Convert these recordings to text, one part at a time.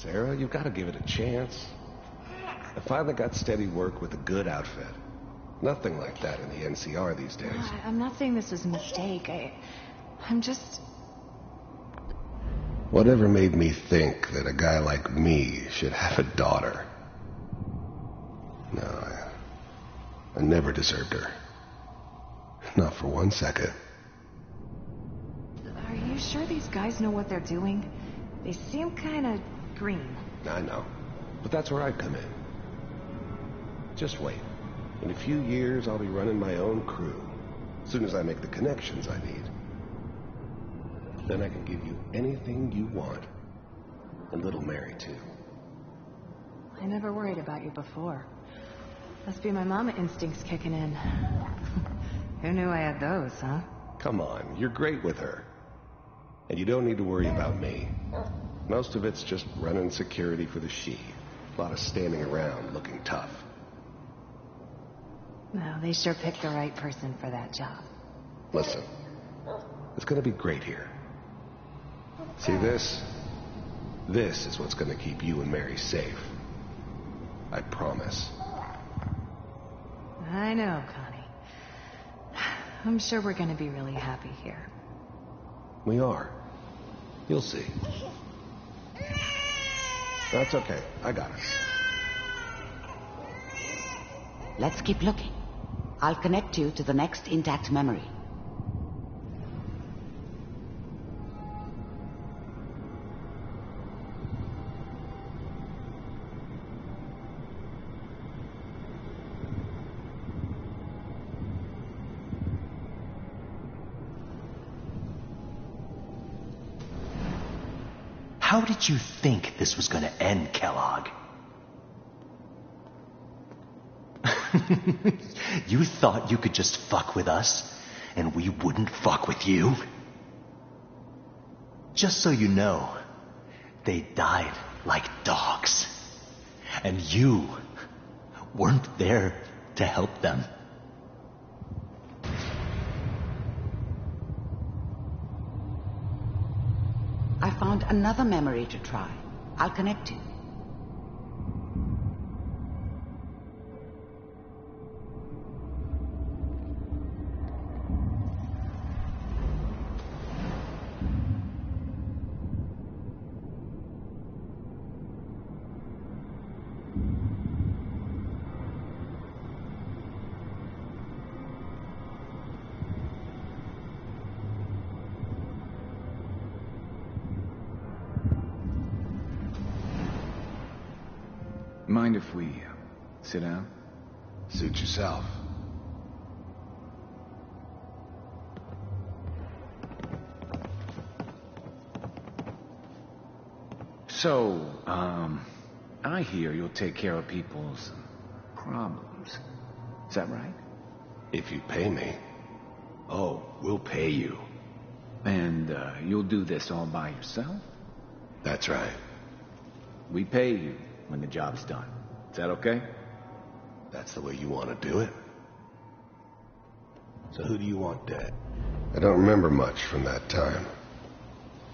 Sarah, you've got to give it a chance. I finally got steady work with a good outfit. Nothing like that in the NCR these days. I'm not saying this was a mistake. I'm just... Whatever made me think that a guy like me should have a daughter? No, I never deserved her. Not for 1 second. Are you sure these guys know what they're doing? They seem kind of green. I know, but that's where I come in. Just wait. In a few years, I'll be running my own crew. As soon as I make the connections I need. Then I can give you anything you want. And little Mary, too. I never worried about you before. Must be my mama instincts kicking in. Who knew I had those, huh? Come on, you're great with her. And you don't need to worry about me. Most of it's just running security for the she. A lot of standing around looking tough. Well, they sure picked the right person for that job. Listen, it's gonna be great here. See this? This is what's gonna keep you and Mary safe. I promise. I know, Connie. I'm sure we're gonna be really happy here. We are. You'll see. That's okay. I got it. Let's keep looking. I'll connect you to the next intact memory. How did you think this was gonna end, Kellogg? You thought you could just fuck with us, and we wouldn't fuck with you? Just so you know, they died like dogs. And you weren't there to help them. I found another memory to try. I'll connect you. Mind if we sit down? Suit yourself. So, I hear you'll take care of people's problems. Is that right? If you pay me. Oh, we'll pay you. And, you'll do this all by yourself? That's right. We pay you when the job's done. Is that okay? That's the way you want to do it. So who do you want dead? I don't remember much from that time.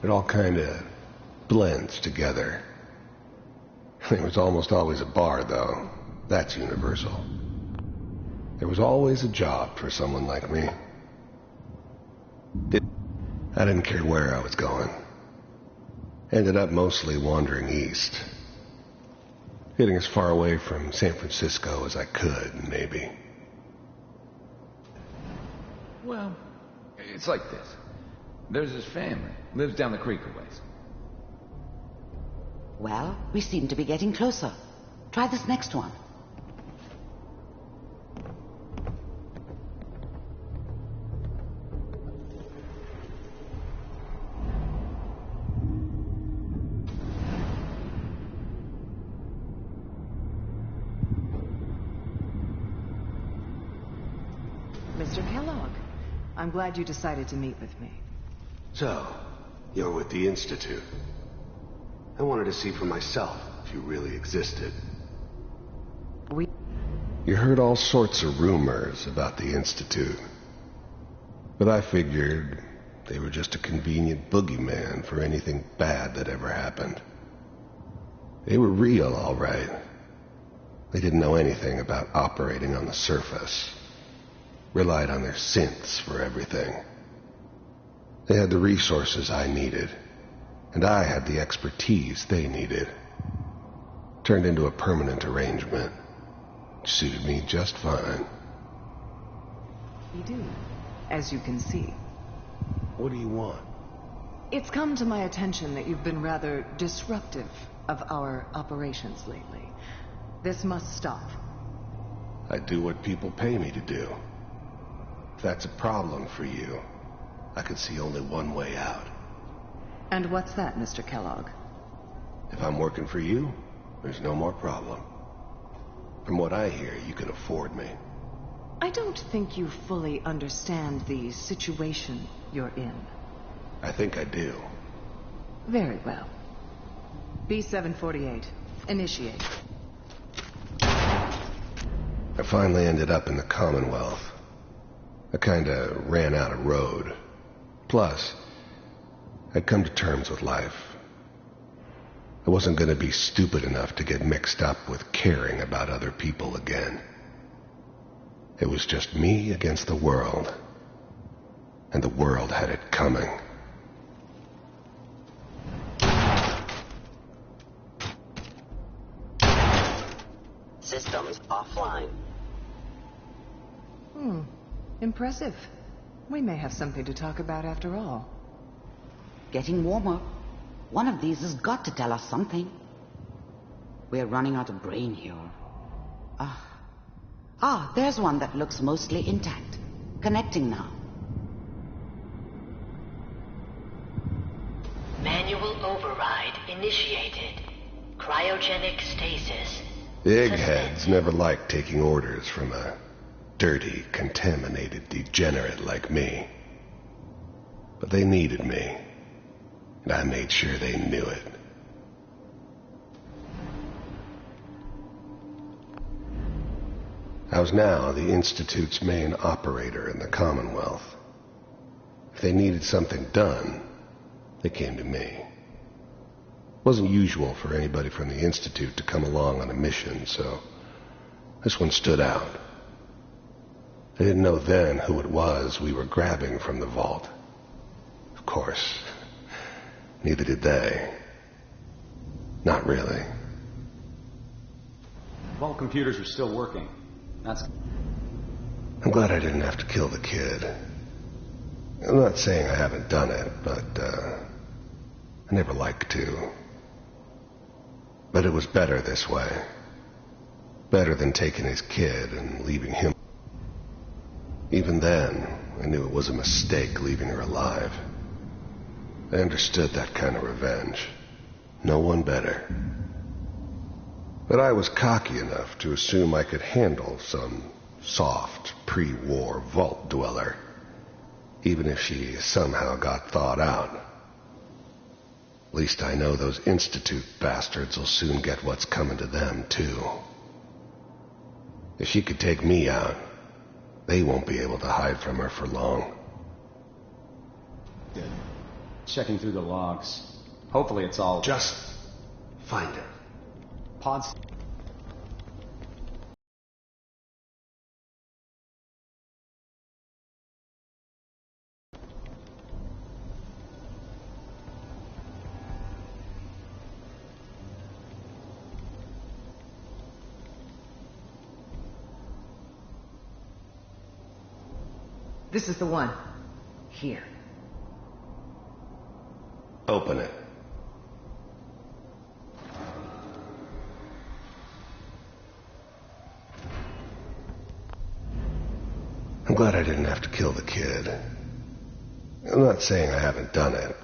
It all kind of blends together. There was almost always a bar, though. That's universal. There was always a job for someone like me. I didn't care where I was going. Ended up mostly wandering east. Getting as far away from San Francisco as I could, maybe. Well, it's like this. There's his family. Lives down the creek a ways. Well, we seem to be getting closer. Try this next one. Mr. Kellogg, I'm glad you decided to meet with me. So, you're with the Institute. I wanted to see for myself if you really existed. You heard all sorts of rumors about the Institute. But I figured they were just a convenient boogeyman for anything bad that ever happened. They were real, all right. They didn't know anything about operating on the surface. Relied on their synths for everything. They had the resources I needed, and I had the expertise they needed. Turned into a permanent arrangement. Suited me just fine. We do, as you can see. What do you want? It's come to my attention that you've been rather disruptive of our operations lately. This must stop. I do what people pay me to do. If that's a problem for you, I can see only one way out. And what's that, Mr. Kellogg? If I'm working for you, there's no more problem. From what I hear, you can afford me. I don't think you fully understand the situation you're in. I think I do. Very well. B-748, initiate. I finally ended up in the Commonwealth. I kinda ran out of road. Plus, I'd come to terms with life. I wasn't gonna be stupid enough to get mixed up with caring about other people again. It was just me against the world. And the world had it coming. Systems offline. Impressive. We may have something to talk about after all. Getting warmer. One of these has got to tell us something. We're running out of brain here. There's one that looks mostly intact. Connecting now. Manual override initiated. Cryogenic stasis. Eggheads never liked taking orders from a dirty, contaminated degenerate like me. But they needed me, and I made sure they knew it. I was now the Institute's main operator in the Commonwealth. If they needed something done, they came to me. It wasn't usual for anybody from the Institute to come along on a mission, so this one stood out. I didn't know then who it was we were grabbing from the vault. Of course, neither did they. Not really. Vault computers are still working. I'm glad I didn't have to kill the kid. I'm not saying I haven't done it, but I never liked to. But it was better this way. Better than taking his kid and leaving him. Even then, I knew it was a mistake leaving her alive. I understood that kind of revenge. No one better. But I was cocky enough to assume I could handle some soft, pre-war vault dweller, even if she somehow got thawed out. At least I know those Institute bastards will soon get what's coming to them, too. If she could take me out, they won't be able to hide from her for long. Good. Checking through the logs. Hopefully it's all... Just find it. Pods... This is the one. Here. Open it. I'm glad I didn't have to kill the kid. I'm not saying I haven't done it.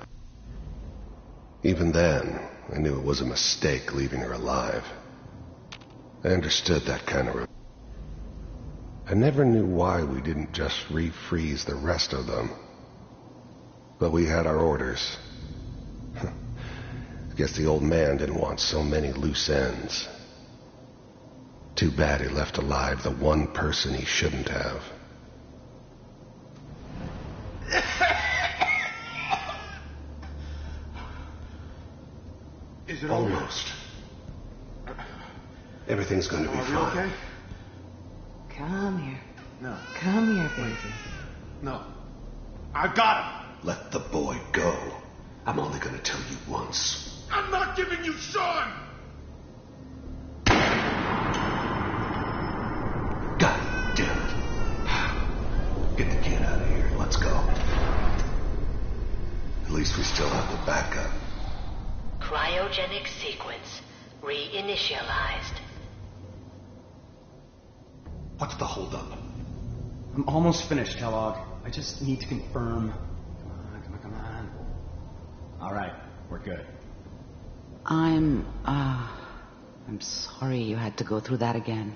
Even then, I knew it was a mistake leaving her alive. I understood that kind of... I never knew why we didn't just refreeze the rest of them. But we had our orders. I guess the old man didn't want so many loose ends. Too bad he left alive the one person he shouldn't have. Is it Almost. Everything's going to be Are we fine. okay? Come here. No. Come here, baby. No. I got him. Let the boy go. I'm only going to tell you once. I'm not giving you Sean! God damn it. Get the kid out of here. Let's go. At least we still have the backup. Cryogenic sequence reinitialized. What's the holdup? I'm almost finished, Kellogg. I just need to confirm. Come on. All right, we're good. I'm sorry you had to go through that again.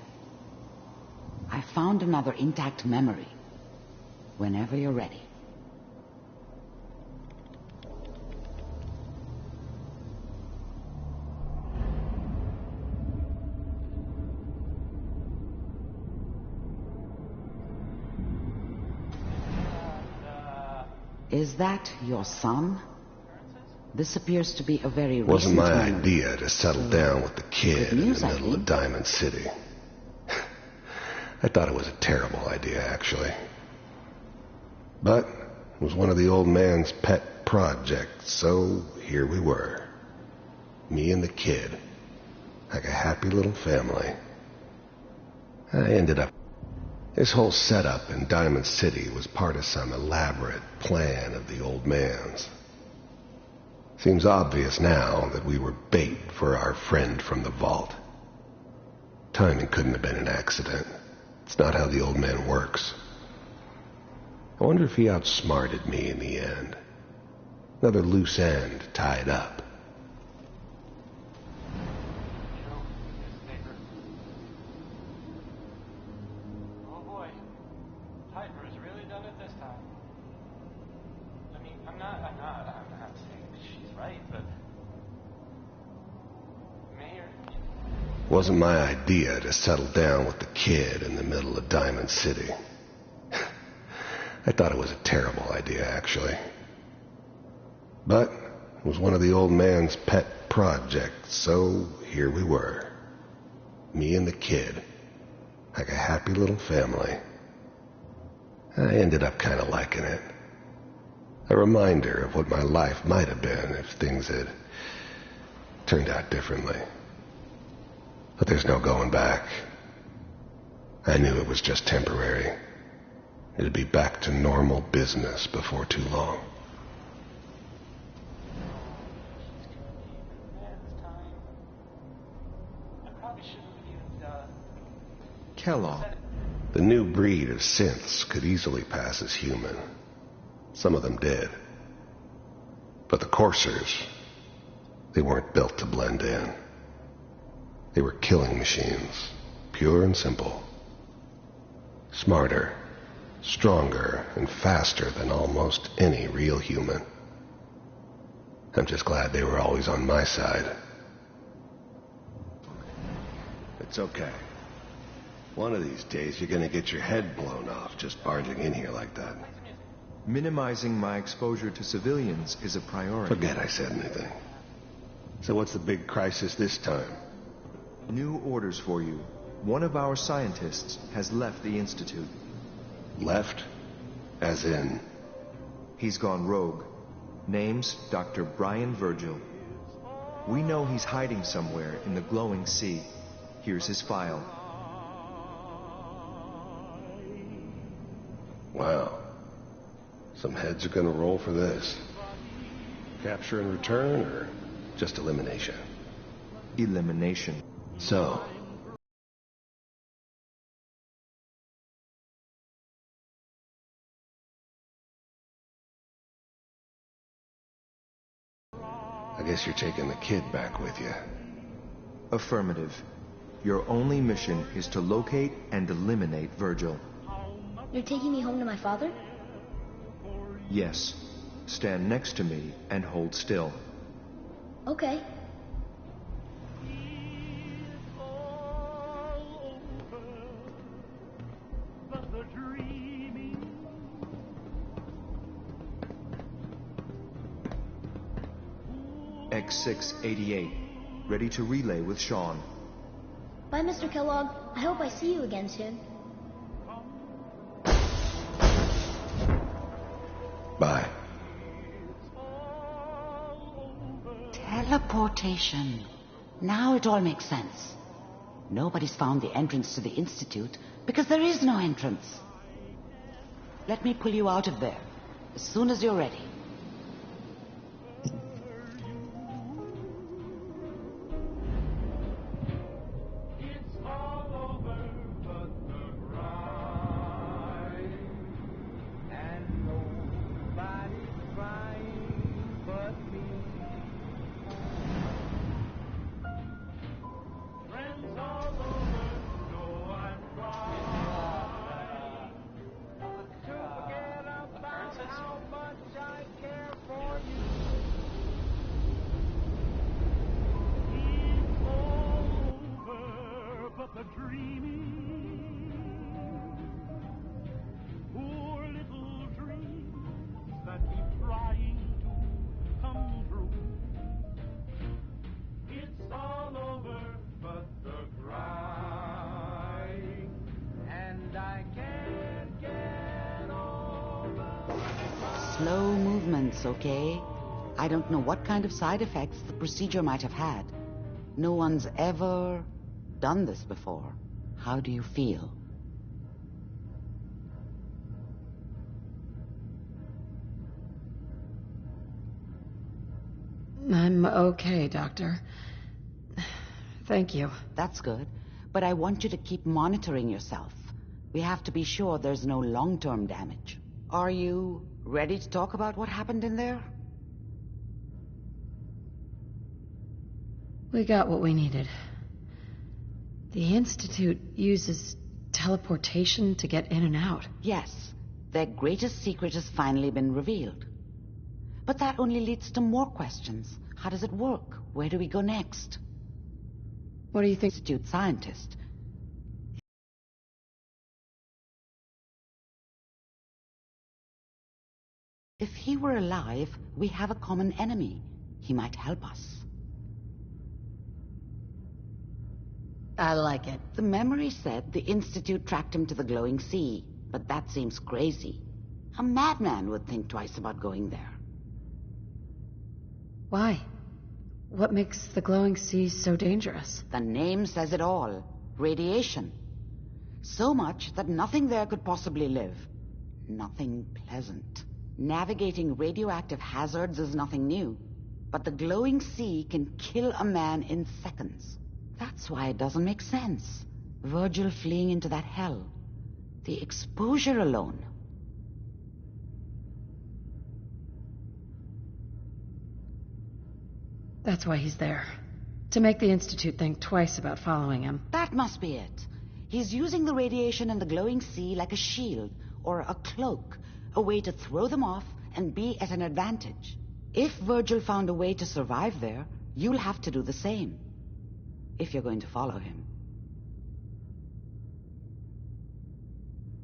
I found another intact memory. Whenever you're ready. Is that your son? This appears to be a very recent Wasn't my memory. idea to settle down with the kid Good in news, the I middle of think. Diamond City. I thought it was a terrible idea, actually. But it was one of the old man's pet projects, so here we were. Me and the kid. Like a happy little family. I ended up... This whole setup in Diamond City was part of some elaborate plan of the old man's. Seems obvious now that we were bait for our friend from the vault. Timing couldn't have been an accident. It's not how the old man works. I wonder if he outsmarted me in the end. Another loose end tied up. Oh boy, Piper has really done it this time. I mean, I'm not saying she's right, but Mayor. Wasn't my idea to settle down with the kid in the middle of Diamond City. I thought it was a terrible idea, actually. But it was one of the old man's pet projects, so here we were. Me and the kid. Like a happy little family. I ended up kind of liking it. A reminder of what my life might have been if things had turned out differently. But there's no going back. I knew it was just temporary. It'd be back to normal business before too long. Kellogg. The new breed of synths could easily pass as human. Some of them did. But the coursers, they weren't built to blend in. They were killing machines, pure and simple. Smarter, stronger, and faster than almost any real human. I'm just glad they were always on my side. It's okay. One of these days you're gonna get your head blown off just barging in here like that. Minimizing my exposure to civilians is a priority. Forget I said anything. So what's the big crisis this time? New orders for you. One of our scientists has left the Institute. Left? As in... He's gone rogue. Name's Dr. Brian Virgil. We know he's hiding somewhere in the glowing sea. Here's his file. Wow. Some heads are gonna roll for this. Capture and return, or just elimination? Elimination. So, I guess you're taking the kid back with you. Affirmative. Your only mission is to locate and eliminate Virgil. You're taking me home to my father? Yes. Stand next to me and hold still. Okay. X688. Ready to relay with Sean. Bye, Mr. Kellogg. I hope I see you again soon. Bye. Teleportation. Now it all makes sense. Nobody's found the entrance to the Institute because there is no entrance. Let me pull you out of there as soon as you're ready. Slow movements, okay? I don't know what kind of side effects the procedure might have had. No one's ever done this before. How do you feel? I'm okay, Doctor. Thank you. That's good. But I want you to keep monitoring yourself. We have to be sure there's no long-term damage. Are you ready to talk about what happened in there? We got what we needed. The Institute uses teleportation to get in and out. Yes. Their greatest secret has finally been revealed. But that only leads to more questions. How does it work? Where do we go next? What do you think? Institute scientist. If he were alive, we have a common enemy. He might help us. I like it. The memory said the Institute tracked him to the glowing sea, but that seems crazy. A madman would think twice about going there. Why? What makes the glowing sea so dangerous? The name says it all. Radiation. So much that nothing there could possibly live. Nothing pleasant. Navigating radioactive hazards is nothing new. But the glowing sea can kill a man in seconds. That's why it doesn't make sense. Virgil fleeing into that hell. The exposure alone. That's why he's there. To make the Institute think twice about following him. That must be it. He's using the radiation in the glowing sea like a shield or a cloak, a way to throw them off and be at an advantage. If Virgil found a way to survive there, you'll have to do the same. If you're going to follow him.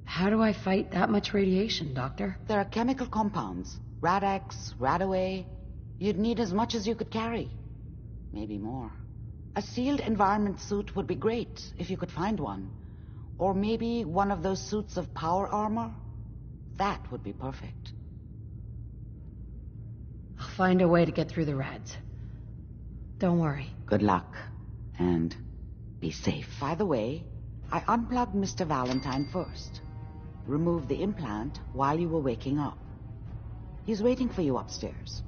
How do I fight that much radiation, Doctor? There are chemical compounds. Rad-X, Radaway. You'd need as much as you could carry. Maybe more. A sealed environment suit would be great, if you could find one. Or maybe one of those suits of power armor. That would be perfect. I'll find a way to get through the rads. Don't worry. Good luck. And be safe. By the way, I unplugged Mr. Valentine first. Removed the implant while you were waking up. He's waiting for you upstairs.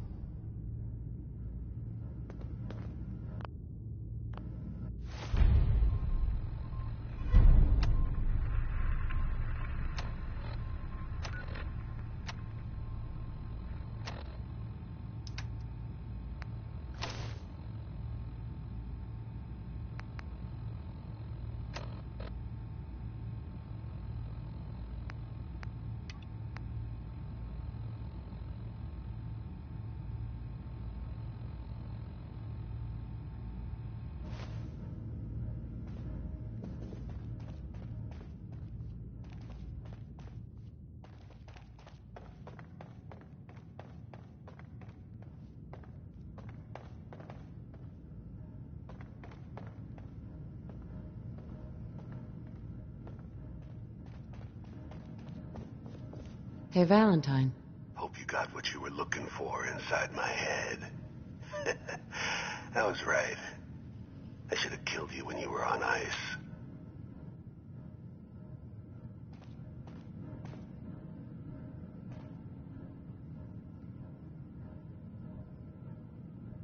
Hey, Valentine. Hope you got what you were looking for inside my head. I was right. I should have killed you when you were on ice.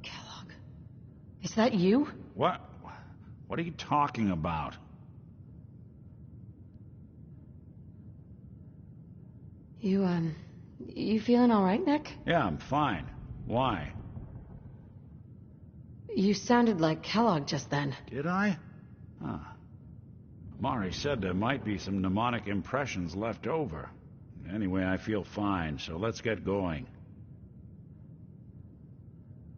Kellogg. Is that you? What? What are you talking about? You feeling all right, Nick? Yeah, I'm fine. Why? You sounded like Kellogg just then. Did I? Huh. Mari said there might be some mnemonic impressions left over. Anyway, I feel fine, so let's get going.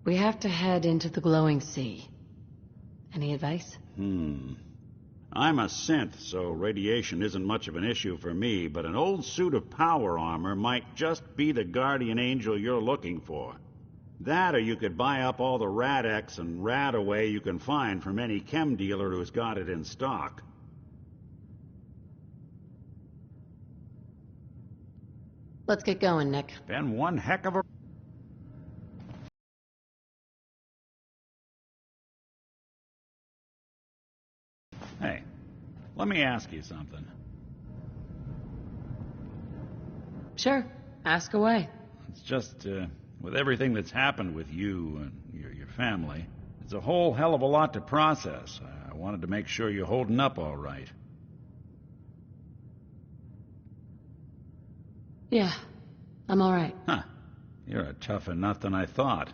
We have to head into the glowing sea. Any advice? I'm a synth, so radiation isn't much of an issue for me, but an old suit of power armor might just be the guardian angel you're looking for. That, or you could buy up all the Rad-X and Rad-Away you can find from any chem dealer who's got it in stock. Let's get going, Nick. Been one heck of a... Hey, let me ask you something. Sure. Ask away. It's just, with everything that's happened with you and your family, it's a whole hell of a lot to process. I wanted to make sure you're holding up all right. Yeah, I'm all right. Huh. You're a tougher nut than I thought.